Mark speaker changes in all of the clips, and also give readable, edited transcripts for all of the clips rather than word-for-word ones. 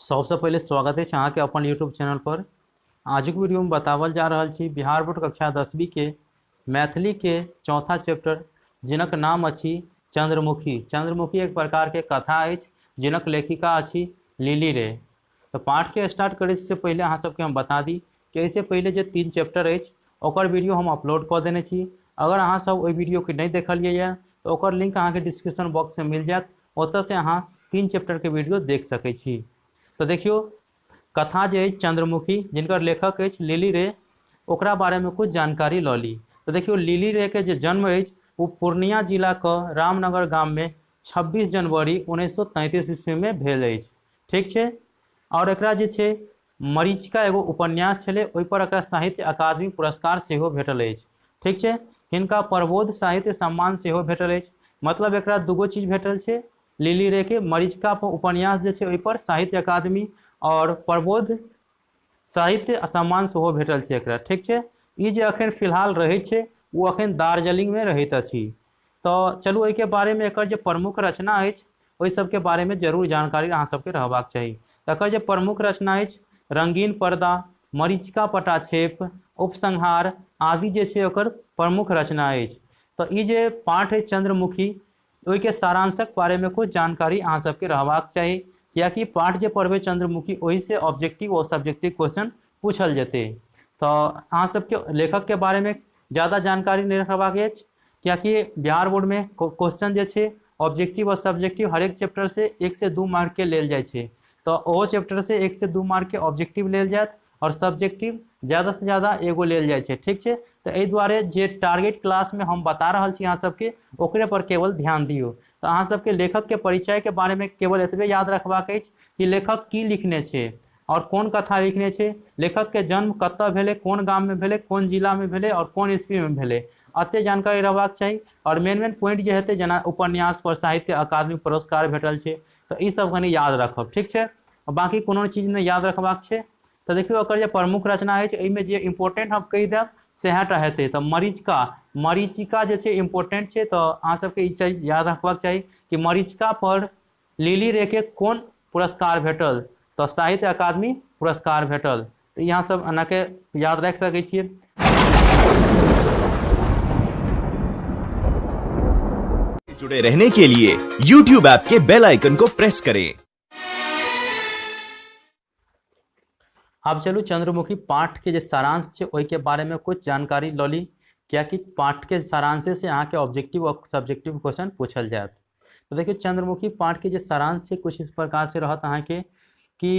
Speaker 1: सबसे पहले स्वागत है अहाँ के अपन यूट्यूब चैनल पर। आजुक वीडियो में बतावल जा रहा छी बिहार बोर्ड कक्षा 10वीं के मैथिली के चौथा चैप्टर जिनक नाम अछि चंद्रमुखी। चंद्रमुखी एक प्रकार के कथा अछि जिनक लेखिका अछि लिली रे। तो पाठ के स्टार्ट करे से पहले अहाँ सबके हम बता दी कि इससे पहले जो 3 चैप्टर अछि ओकर वीडियो हम अपलोड कर देने छी। अगर अहाँ सब ओई वीडियो के नहीं देखलिए है तो ओकर लिंक अहाँ के डिस्क्रिप्शन बॉक्स में मिल जात, ओतऽ से अहाँ 3 चैप्टर के वीडियो देख सकै छी। तो देखियो कथा जे चंद्रमुखी जिनकर लेखक अछि लिली रे, ओकरा बारे में कुछ जानकारी लऽ ली। तो देखियो लिली रे के जे जन्म अछि वो पूर्णिया जिला के रामनगर गाम में 26 जनवरी 1933 ईस्वी में भेल अछि। ठीक है। और एकरा जे छै मरीचिका एगो उपन्यास छलै, ओहि पर एकरा साहित्य अकादमी पुरस्कार सेहो भेटल अछि। ठीक है। हिनका प्रबोध साहित्य सम्मान सेहो भेटल अछि। मतलब एकरा दूगो चीज भेटल छै, लिली रे के मरीचिका पर उपन्यास जे छै ओहि पर साहित्य अकादमी और प्रबोध साहित्य सम्मान सेहो भेटल छै एकरा। ठीक है। ई जे अखन फिलहाल रहै छै वो अखन दार्जिलिंग में रहैत अछि। तो चलू एहि के बारे में एकर जे प्रमुख रचना अछि ओहि सबके बारे में जरूर जानकारी अहाँ सबके रहबाक चाही। एकर जे प्रमुख रचना अछि रंगीन पर्दा, मरीचिका पटाक्षेप, उपसंहार आदि जे छै ओकर प्रमुख रचना अछि। तो ई जे पाठ है चंद्रमुखी ओहि के सारांशक बारे में कुछ जानकारी अहाँ सबके रहबाक चाही, कियाकि पाठ जे पढ़बे चंद्रमुखी वही से ऑब्जेक्टिव और सब्जेक्टिव क्वेश्चन पूछल जेते। तो अहाँ सबके लेखक के बारे में ज़्यादा जानकारी नहीं रखबाक अछि, कियाकि बिहार बोर्ड में क्वेश्चन जे छै ऑब्जेक्टिव और सब्जेक्टिव हर एक चैप्टर से 1 से 2 मार्क के लेल जाइ छै। तो ओहो चैप्टर से 1 से 2 मार्क के ऑब्जेक्टिव लेल जात और सब्जेक्टिव ज़्यादा से ज़्यादा एगो लेल जाइ छै। ठीक है। तो एहि दुआरे जे टारगेट क्लास में हम बता रहा छी अहाँ सबके ओकरे पर केवल ध्यान दियो। तो अहाँ सबके लेखक के परिचय के बारे में केवल एतबे याद रखबाक अछि कि लेखक की लिखने छै और कोन कथा लिखने छै, लेखक के जन्म कतऽ भेलै, कोन गाम में भेलै, कोन जिला में भेलै और कोन ईस्वी में भेलै, एते जानकारी रहबाक चाही। और मेन पॉइंट जे हेतै जेना उपन्यास पर साहित्य अकादमी पुरस्कार भेटल छै तो ई सब कनी याद रखब। ठीक है। बाकी कोनो चीज नहीं याद रखबाक छै। तो देखियो एकर जे प्रमुख रचना अछि एहिमे जे इम्पोर्टेंट हम कहि देब सेहाटा हेतै। तो मरीचिका जे छै इम्पोर्टेंट छै। तो अहाँ सबके ई चीज याद रखबाक चाही कि मरीचिका पर लिली रे के कोन पुरस्कार भेटल, तो साहित्य अकादमी पुरस्कार भेटल। तो यहाँ सब एना के याद रख सकै छियै।
Speaker 2: जुड़े रहने के लिए YouTube ऐप के बेल आइकन को प्रेस करें।
Speaker 1: अब चलू चंद्रमुखी पाठ के जो सारांश है ओहि के बारे में कुछ जानकारी लऽ ली, कियाकि पाठ के सारांश से अहाँ के ऑब्जेक्टिव और सब्जेक्टिव क्वेश्चन पूछल जात। तो देखिए चंद्रमुखी पाठ के जो सारांश है कुछ इस प्रकार से रहत अहाँ के कि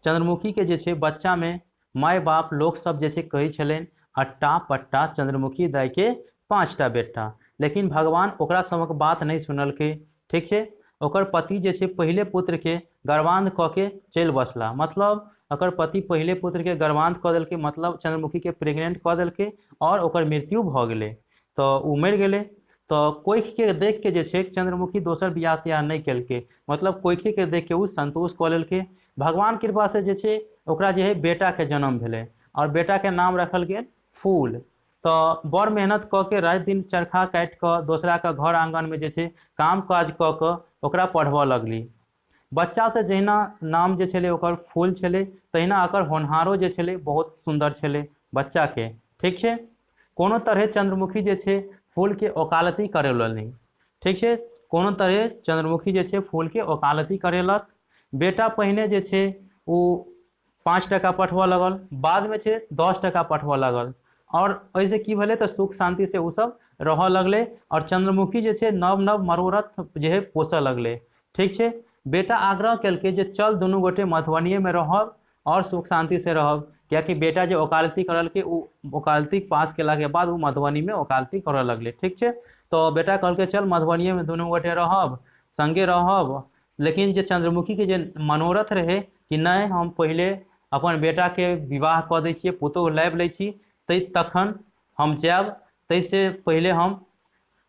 Speaker 1: चंद्रमुखी के जे छै बच्चा में माय बाप लोग सब जे छै कहै छलनि अट्टा पट्टा चंद्रमुखी दाई के 5टा बेटा, लेकिन भगवान ओकरा सबक बात नहीं सुनलकै। ठीक है। ओकर पति जे छै पहले पुत्र के गर्भांध कऽ के चलि बसला। मतलब ओकर पति पहले पुत्र के गर्भांध कऽ देलकै, मतलब चंद्रमुखी के प्रेग्नेंट कऽ देलकै और ओकर मृत्यु भऽ गेलै। तो उ मरि गेलै। तो कोखि के देख के जे छै चंद्रमुखी दोसर बियाह तियाह नहीं केलकै, मतलब कोखि के देख के उ संतोष कऽ लेलकै। भगवान कृपा से जे छै ओकरा जे है बेटा के जन्म भेलै और बेटा के नाम रखल गेल फूल। तो बड़ मेहनत कऽ के राति दिन चरखा काटि कऽ दोसरा के घर आंगन में जे छै काम काज कऽ कऽ ओकरा पढ़बऽ लगली। बच्चा से जहिना नाम जे छलै ओकर फूल छलै तहिना ओकर होनहारो जे छलै बहुत सुंदर छलै बच्चा के। ठीक है। कोनो तरह चंद्रमुखी जे छै फूल के वकालती करेलनि। ठीक है। कोनो तरह चंद्रमुखी जे छै फूल के वकालती करेलक। बेटा पहिने जे छै वो 5 टका पठबऽ लगल, बाद में छै 10 टका पठबऽ लगल और ऐसे की भेलै तो सुख शांति से उ सब रहऽ लगलै और चंद्रमुखी जे छै नव नव मनोरथ जे है पोसऽ लगलै। ठीक है। बेटा आग्रह केलकै जे चल दुनू गोटे मधुबनीये में रहब और सुख शांति से रहब, कियाकि बेटा जे वकालती करलकै उ वकालती पास केला के बाद उ मधुबनी में वकालती करऽ लगलै। ठीक है। तो बेटा कहलकै चल मधुबनीये में दुनू गोटे रहब, संगे रहब। लेकिन जे चंद्रमुखी के जे मनोरथ रहे कि नहीं हम पहले अपन बेटा के विवाह कऽ दै छियै, पुतोह लाबि लै छी, तखन हम जायब, ताहिसे पहले हम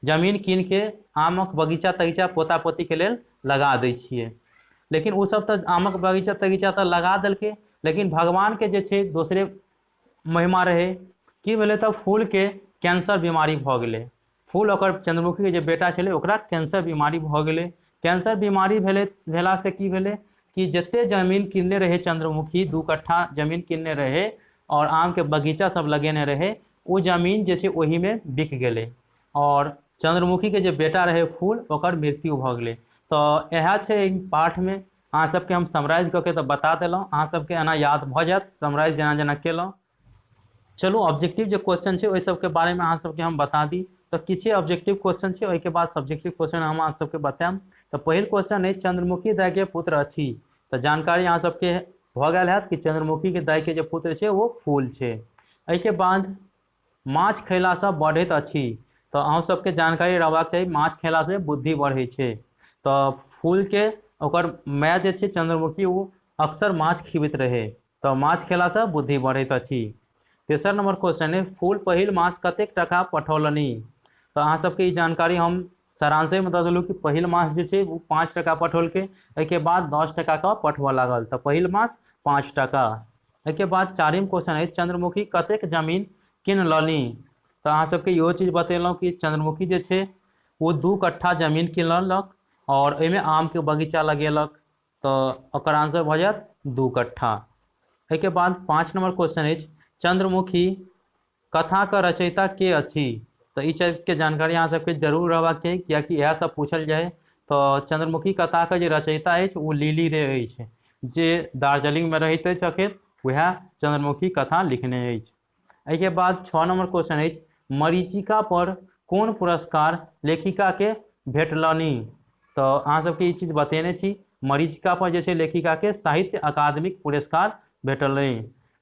Speaker 1: जमीन कीन के आमक बगीचा तगीचा पोता पोती के लेल लगा दै छियै। लेकिन उ सब तऽ आमक बगीचा तगीचा तऽ लगा देलकै, लेकिन भगवान के जे छै दोसरे महिमा रहे। की भेलै तऽ फूल के कैंसर बीमारी भऽ गेलै। फूल ओकर चंद्रमुखी के जे बेटा छलै ओकरा कैंसर बीमारी भऽ गेलै। कैंसर बीमारी भेला से की भेलै कि जिते जमीन किनने रहे चंद्रमुखी 2 कट्ठा जमीन किनने रहे और आम के बगीचा सब लगेने रहे, वो जमीन जैसे वही में बिक गए और चंद्रमुखी के जो बेटा रहे फूल ओकर मृत्यु भ गए। तो यह छे पाठ में अहाँ सबके हम समराइज करके तो बता दिलों, अहाँ सबके एना याद भ जात समराइज जना जना केलों। चलू ऑब्जेक्टिव जो क्वेश्चन है वही सबके बारे में अहाँ सबके हम बता दी। तो किसी ऑब्जेक्टिव क्वेश्चन है वही के बाद सब्जेक्टिव क्वेश्चन हम अहाँ सबके बताएं। तो पहिल क्वेश्चन है चंद्रमुखी दाई के पुत्र अछि। तो जानकारी अहाँ सबके भ गया है कि चंद्रमुखी के दाई के जो पुत्र है वो फूल है। एहि के बाद माछ खैला से बढ़ैत अछि। तो अहाँ सबके जानकारी रहबाक चाहिए माछ खेला से बुद्धि बढ़े छै। तो फूल के ओकर माय जे छै चंद्रमुखी वो अक्सर माछ खिबैत रहे, तो माछ खेला से बुद्धि बढ़ैत अछि। तेसर नंबर क्वेश्चन है फूल पहिल मास कतेक टका पठौलनी। तो अहाँ सबके जानकारी हम सारांशे में बता दिलूँ कि पहिल मास जे छै वो 5 टका पठौलके, एहिके बाद 10 टका का पठवा लागल। तो पहिल मास 5 टका। एहिके बाद चारिम क्वेश्चन है चंद्रमुखी कतेक जमीन किन लनी। तो अहाँ सबके इहो चीज बतेलहुँ कि चंद्रमुखी जे छै वो 2 कट्ठा जमीन किनलक और एहिमे आम के बगीचा लगेलक। तो ओकर आंसर भ जायत 2 कट्ठा। एहिके बाद 5 नंबर क्वेश्चन है चंद्रमुखी कथा का रचयिता के अछि। तो ई चीज के जानकारी अहाँ सबके जरूर रहबाक चाहिए, कियाकि यह सब पूछल जाए। तो चंद्रमुखी कथा का जो रचयिता है वो लिली रे है, जे दार्जिलिंग में रहते अखन वह चंद्रमुखी कथा लिखने है। एहिके बाद 6 नंबर क्वेश्चन है मरीचिका पर कौन पुरस्कार लेखिका के भेटलनी। तो अहाँ सबके ई चीज बतेने छी मरीचिका पर जे छै लेखिका के साहित्य अकादमिक पुरस्कार भेटलै।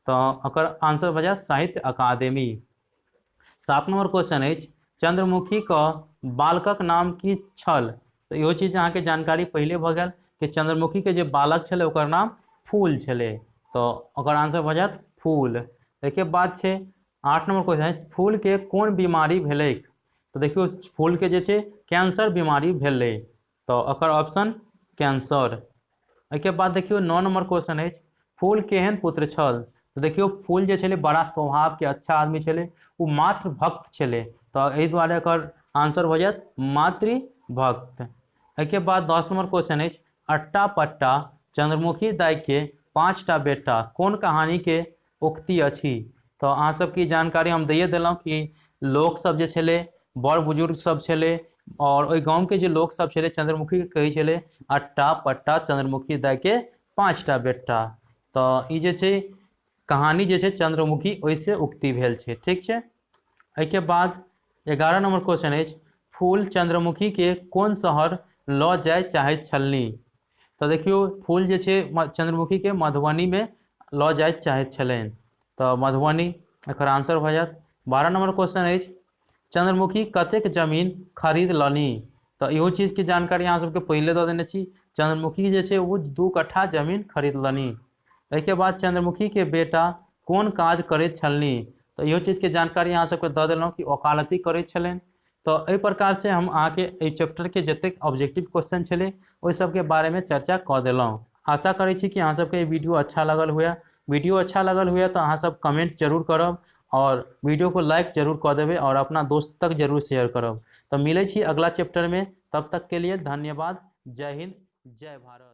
Speaker 1: तो ओकर आंसर भ जायत साहित्य अकादमी। 7 नंबर क्वेश्चन है चंद्रमुखी का बालकक नाम की छल। तो इहो चीज अहाँ के जानकारी पहले भ गेल कि चंद्रमुखी के जो बालक छले ओकर नाम फूल छले। तो ओकर आंसर भ जायत फूल। एके बाद छै 8 नंबर क्वेश्चन है फूल के कौन बीमारी भेलैक। तो देखियो फूल के जे छै कैंसर बीमारी भेलै। तो ओकर ऑप्शन कैंसर। एके बाद देखियो 9 नंबर क्वेश्चन है फूल केहन पुत्र छल। तो देखियो फूल जे छले बड़ा स्वभाव के अच्छा आदमी छले, वो मातृ भक्त छले। तो एहि दुआरे एकर आंसर हो जायत मातृभक्त। एके बाद 10 नंबर क्वेश्चन है अट्टा पट्टा चंद्रमुखी दाई के 5टा बेटा कौन कहानी के उक्ति अछि। तो अहाँ सबकी जानकारी हम दैए देलहुँ कि लोक सब जे छले बड़ बुजुर्ग सब छले और ओहि गाँव के जे लोक सब छले चंद्रमुखी के कहै छले अट्टा पट्टा चंद्रमुखी दाई के 5टा बेटा। तो ई जे छै कहानी जे छै चंद्रमुखी ओहिसे उक्ति भेल छै, ठीक छै। एहिके बाद 11 नंबर क्वेश्चन है फूल चंद्रमुखी के कौन शहर ल जाय चाहैत छलनी। तो देखियो फूल जे छै चंद्रमुखी के मधुबनी में ल जाय चाहैत छलनि। तो मधुबनी एकर आंसर भ जायत। 12 नंबर क्वेश्चन है चंद्रमुखी कतेक जमीन खरीद लनी। तो इहो चीज की जानकारी अहाँ सबके पहले दे देने छी चंद्रमुखी जे छै वो 2 कट्ठा जमीन खरीद लनी। एहिके बाद चंद्रमुखी के बेटा कोन काज करैत छलनी। तो इहो चीज के जानकारी अहाँ सबके दे देलहुँ कि वकालती करैत छलनि। तो एहि प्रकार से हम अहाँ के एहि चैप्टर के जतेक ऑब्जेक्टिव क्वेश्चन छले ओहि सबके बारे में चर्चा कऽ देलहुँ। आशा करै छी कि अहाँ सबके ये वीडियो अच्छा लगल हुए। वीडियो अच्छा लगल हुए तो अहाँ सब कमेंट जरूर करब और वीडियो को लाइक जरूर कऽ देबै और अपना दोस्त तक जरूर शेयर करब। तो मिलै छी अगला चैप्टर में, तब तक के लिए धन्यवाद। जय हिंद, जय भारत।